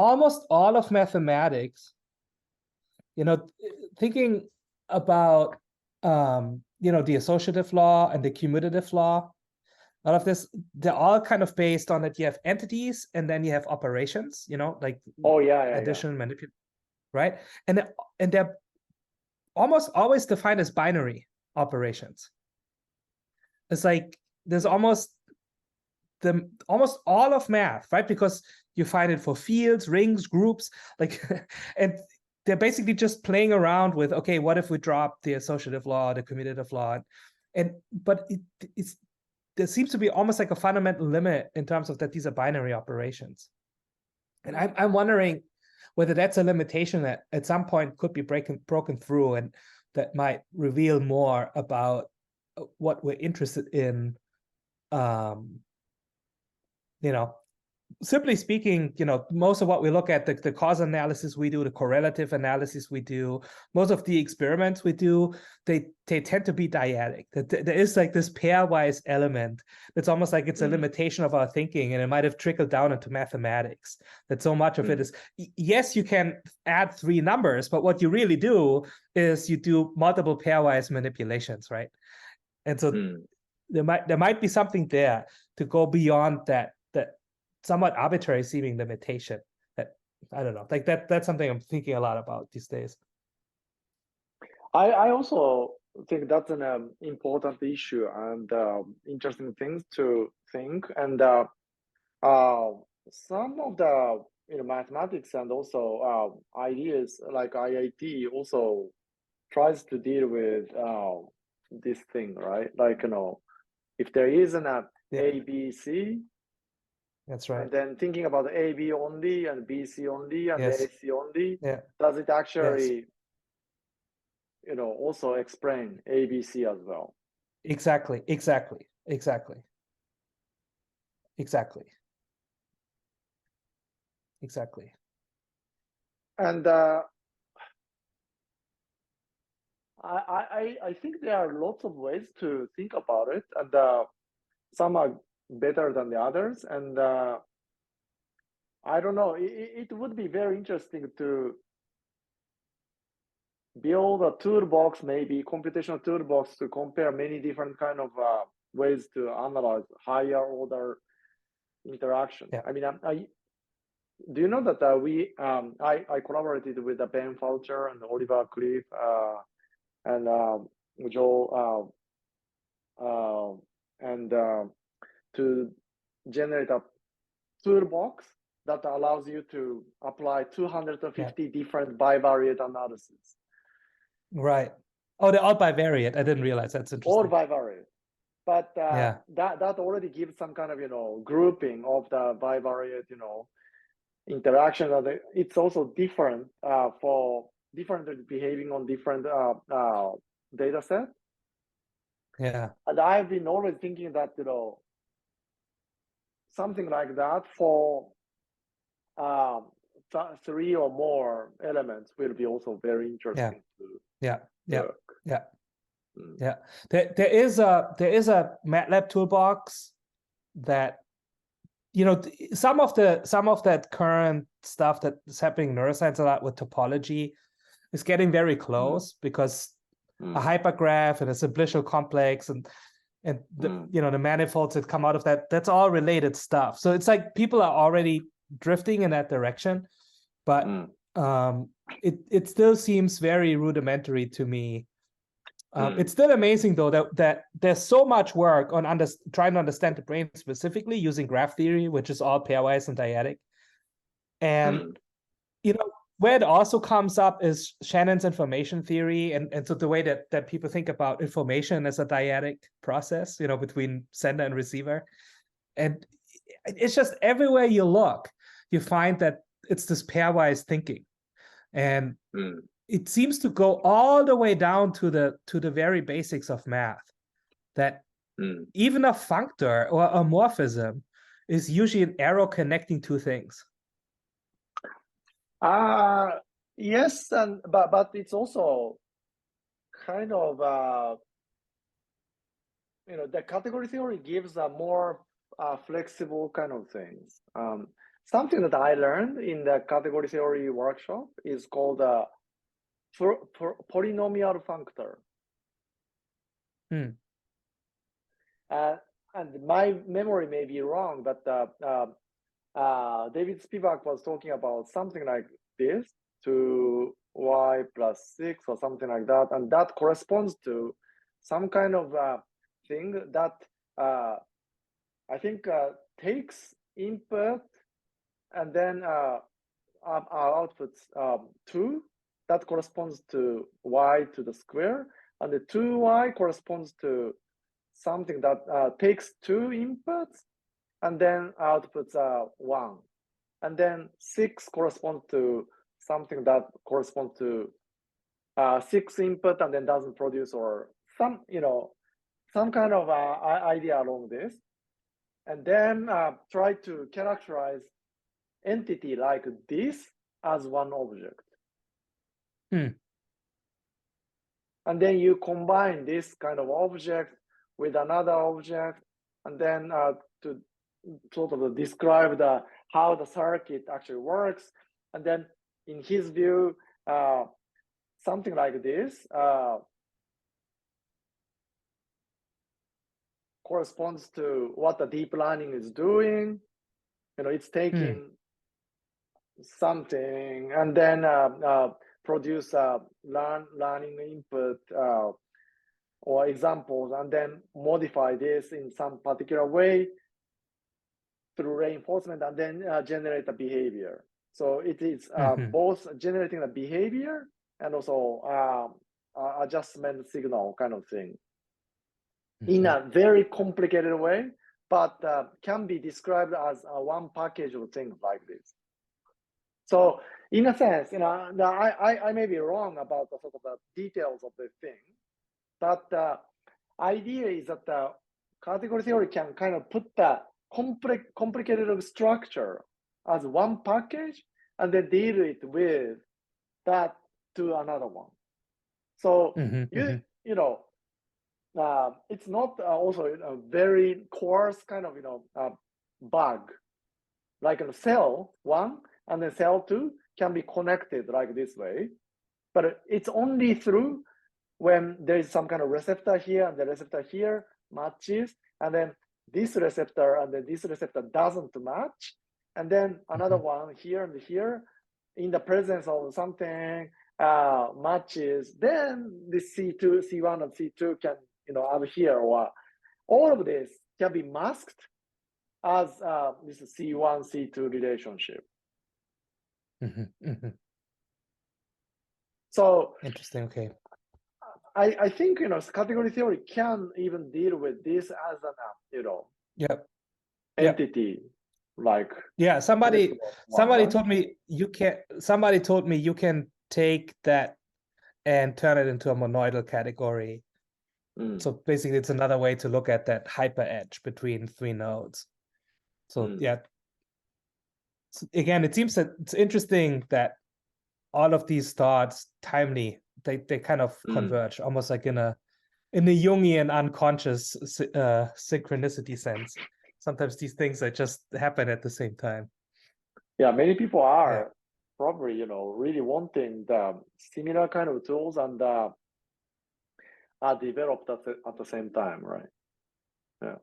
almost all of mathematics, thinking about the associative law and the commutative law, all of this, they're all kind of based on that you have entities and then you have operations, like addition, manipulation, right? And they're almost always defined as binary operations. It's like there's almost all of math, right? Because you find it for fields, rings, groups, like, and they're basically just playing around with, okay, what if we drop the associative law, the commutative law, but there seems to be almost like a fundamental limit in terms of that these are binary operations. And I'm wondering whether that's a limitation that at some point could be broken through, and that might reveal more about what we're interested in. Simply speaking, most of what we look at, the causal analysis we do, the correlative analysis we do, most of the experiments we do, they tend to be dyadic. There is like this pairwise element that's almost like it's a limitation of our thinking, and it might have trickled down into mathematics, that so much of it is, yes, you can add 3 numbers, but what you really do is you do multiple pairwise manipulations, right? And so there might be something there to go beyond that somewhat arbitrary seeming limitation. That, I don't know, like that's something I'm thinking a lot about these days. I also think that's an important issue and interesting things to think. And some of the mathematics and also ideas like IIT also tries to deal with this thing, right? Like, if there is an A, B, C, that's right. And then thinking about AB only and BC only and AC only, does it actually, also explain ABC as well? Exactly. And I think there are lots of ways to think about it, and some are better than the others. And I don't know, it would be very interesting to build a toolbox, maybe computational toolbox, to compare many different kind of ways to analyze higher order interaction. I mean, do you know that I collaborated with Ben Foucher and Oliver Cliff and Joel and to generate a toolbox that allows you to apply 250 different bivariate analysis. Right. Oh, they're all bivariate. I didn't realize. That's interesting. All bivariate. But that already gives some kind of grouping of the bivariate interaction. It's also different for different behaving on different data set. And I've been always thinking that something like that for 3 or more elements will be also very interesting to There is a MATLAB toolbox that some of that current stuff that is happening in neuroscience a lot with topology is getting very close, because a hypergraph and a simplicial complex and the manifolds that come out of that's all related stuff. So it's like people are already drifting in that direction, but it still seems very rudimentary to me. It's still amazing though that there's so much work on trying to understand the brain specifically using graph theory, which is all pairwise and dyadic. And where it also comes up is Shannon's information theory, and so the way that people think about information as a dyadic process, between sender and receiver. And it's just everywhere you look, you find that it's this pairwise thinking. And it seems to go all the way down to the very basics of math, that even a functor or a morphism is usually an arrow connecting 2 things. Yes, but it's also kind of the category theory gives a more flexible kind of things. something that I learned in the category theory workshop is called a polynomial functor. And my memory may be wrong, but David Spivak was talking about something like this, 2y plus 6 or something like that, and that corresponds to some kind of thing that I think takes input and then outputs 2, that corresponds to y to the square, and the 2y corresponds to something that takes 2 inputs and then outputs 1, and then 6 corresponds to something that corresponds to 6 input and then doesn't produce, or some some kind of idea along this, and then try to characterize entity like this as one object. And then you combine this kind of object with another object, and then to sort of describe how the circuit actually works. And then in his view, something like this corresponds to what the deep learning is doing. It's taking something and then produce learning input or examples, and then modify this in some particular way through reinforcement, and then generate a behavior. So it is both generating a behavior and also adjustment signal kind of thing in a very complicated way, but can be described as one package of things like this. So in a sense, I may be wrong about the sort of the details of the thing, but the idea is that the category theory can kind of put the complicated structure as one package and then deal it with that to another one. So it's not also a very coarse kind of bug, like a cell 1 and then cell 2 can be connected like this way, but it's only through when there is some kind of receptor here and the receptor here matches, and then this receptor and then this receptor doesn't match, and then another one here and here in the presence of something matches, then this C2, C1 and C2 can over here, or all of this can be masked as this C1, C2 relationship. So interesting. Okay. I think category theory can even deal with this as an entity. Like somebody told me you can take that and turn it into a monoidal category. So basically it's another way to look at that hyper edge between 3 nodes. So again, it seems that it's interesting that all of these thoughts timely, they kind of converge, almost like in a Jungian unconscious synchronicity sense. Sometimes these things that just happen at the same time. Yeah, many people are probably really wanting the similar kind of tools and are developed at the same time, right?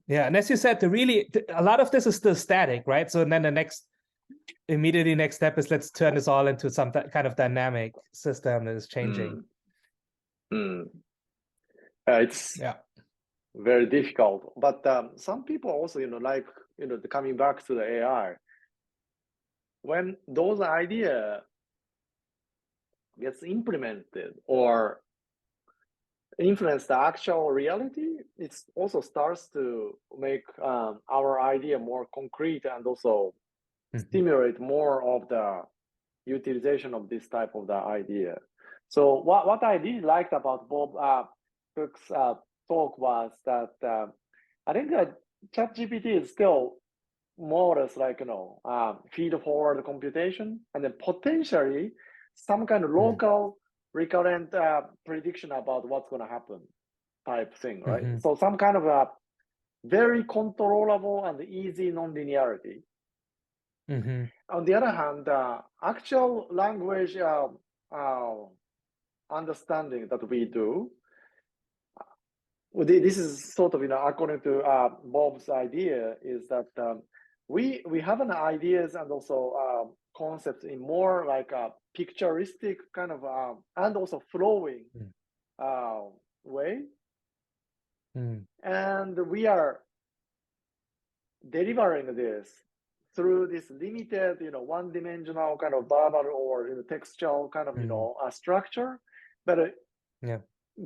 Yeah, and as you said, a lot of this is still static, right? So then the next step is let's turn this all into some kind of dynamic system that is changing. It's very difficult, but some people also coming back to the AI, when those ideas gets implemented or influence the actual reality, it also starts to make our idea more concrete and also stimulate more of the utilization of this type of the idea. So what I really liked about Bob Cook's talk was that I think that ChatGPT is still more or less like feed-forward computation, and then potentially some kind of local recurrent prediction about what's going to happen type thing, right? So some kind of a very controllable and easy nonlinearity. On the other hand, actual language understanding that we do, this is sort of, according to Bob's idea, is that we have an ideas and also concepts in more like a picturistic kind of and also flowing way, and we are delivering this through this limited, one-dimensional kind of verbal or textual kind of, structure. But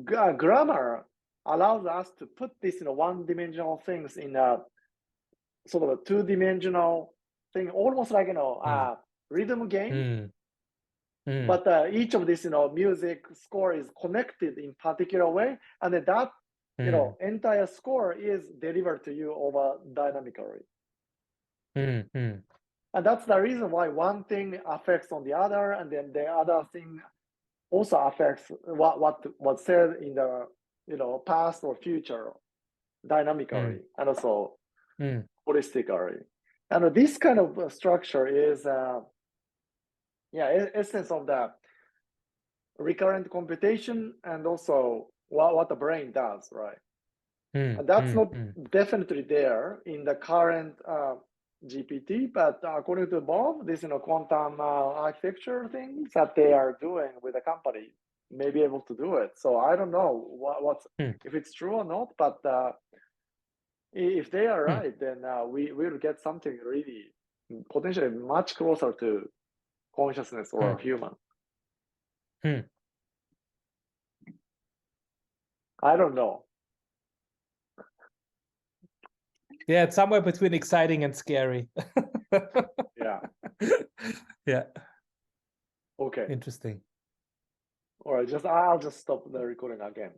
grammar allows us to put this, one-dimensional things in a sort of a two-dimensional thing, almost like, rhythm game. But each of this, music score is connected in particular way, and then that, entire score is delivered to you over dynamically. And that's the reason why one thing affects on the other, and then the other thing also affects what was said in the past or future dynamically, and also holistically. And this kind of structure is essence of the recurrent computation, and also what the brain does, right? And that's not definitely there in the current GPT, but according to Bob, this quantum architecture things that they are doing with the company may be able to do it. So I don't know what's if it's true or not, but if they are right, then we will get something really potentially much closer to consciousness or human. I don't know. Yeah, it's somewhere between exciting and scary. Yeah. Yeah. Okay. Interesting. All right. I'll just stop the recording again.